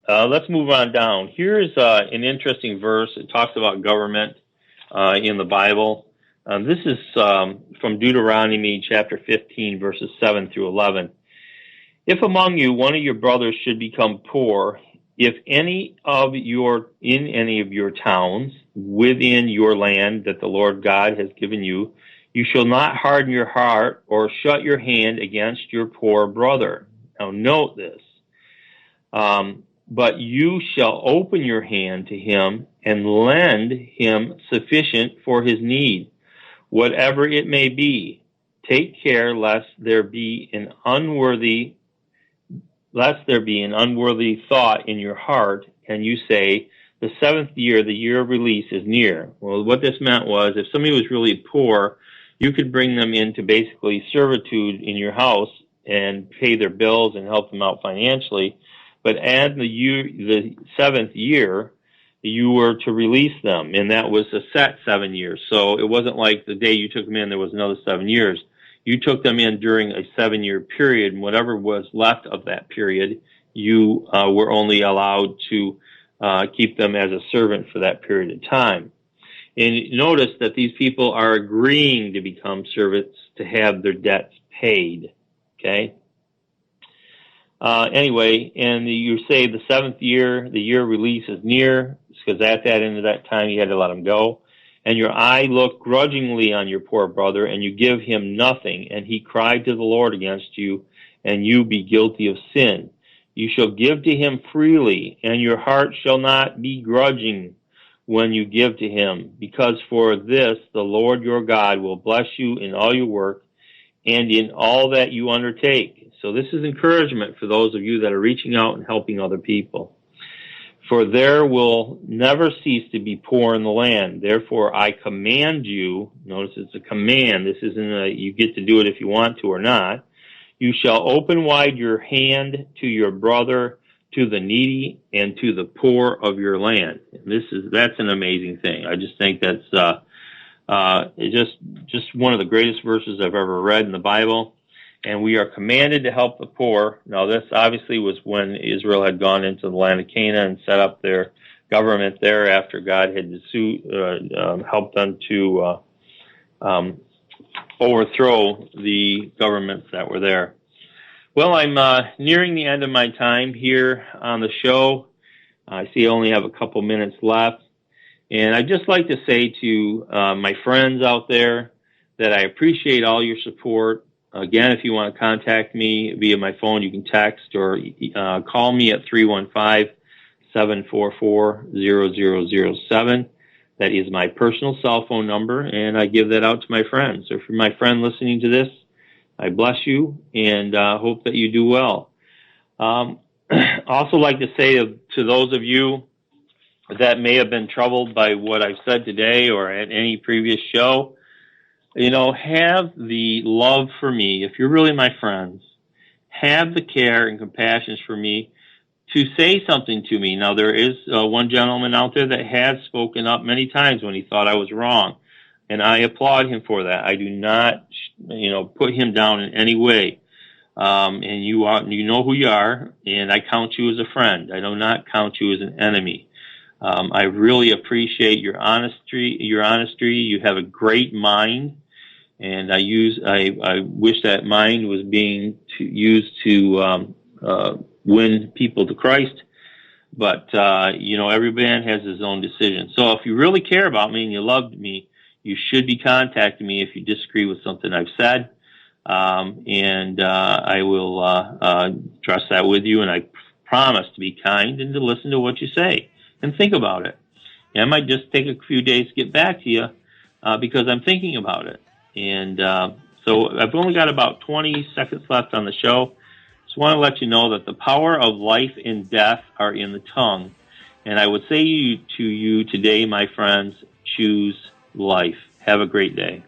Let's move on down. Here's an interesting verse. It talks about government in the Bible. This is from Deuteronomy chapter 15, verses 7 through 11. If among you one of your brothers should become poor, if in any of your towns within your land that the Lord God has given you, you shall not harden your heart or shut your hand against your poor brother. Now note this. But you shall open your hand to him and lend him sufficient for his need, whatever it may be. Take care lest there be an unworthy thought in your heart, and you say, the seventh year, the year of release, is near. Well, what this meant was, if somebody was really poor, you could bring them into basically servitude in your house and pay their bills and help them out financially. But at the seventh year, you were to release them, and that was a set 7 years. So it wasn't like the day you took them in, there was another 7 years. You took them in during a 7-year period, and whatever was left of that period, you were only allowed to keep them as a servant for that period of time. And notice that these people are agreeing to become servants to have their debts paid. Okay? Anyway, and you say the seventh year, the year of release is near, because at that end of that time you had to let them go. And your eye looked grudgingly on your poor brother, and you give him nothing, and he cried to the Lord against you, and you be guilty of sin. You shall give to him freely, and your heart shall not be grudging when you give to him, because for this the Lord your God will bless you in all your work and in all that you undertake. So this is encouragement for those of you that are reaching out and helping other people. For there will never cease to be poor in the land. Therefore I command you, notice it's a command, this isn't you get to do it if you want to or not. You shall open wide your hand to your brother, to the needy, and to the poor of your land. And that's an amazing thing. I just think that's just one of the greatest verses I've ever read in the Bible. And we are commanded to help the poor. Now, this obviously was when Israel had gone into the land of Canaan and set up their government there after God had helped them to overthrow the governments that were there. Well, I'm nearing the end of my time here on the show. I see I only have a couple minutes left. And I'd just like to say to my friends out there that I appreciate all your support. Again, if you want to contact me via my phone, you can text or call me at 315-744-0007. That is my personal cell phone number, and I give that out to my friends. So if you're my friend listening to this, I bless you and hope that you do well. Also like to say to those of you that may have been troubled by what I've said today or at any previous show, have the love for me. If you're really my friends, have the care and compassion for me to say something to me. Now, there is one gentleman out there that has spoken up many times when he thought I was wrong, and I applaud him for that. I do not, put him down in any way. And you know who you are, and I count you as a friend. I do not count you as an enemy. I really appreciate your honesty. You have a great mind. And I wish that mind was being used to win people to Christ. But every man has his own decision. So if you really care about me and you love me, you should be contacting me if you disagree with something I've said. And I will address that with you. And I promise to be kind and to listen to what you say and think about it. And I might just take a few days to get back to you because I'm thinking about it. And so I've only got about 20 seconds left on the show. Just want to let you know that the power of life and death are in the tongue. And I would say to you today, my friends, choose life. Have a great day.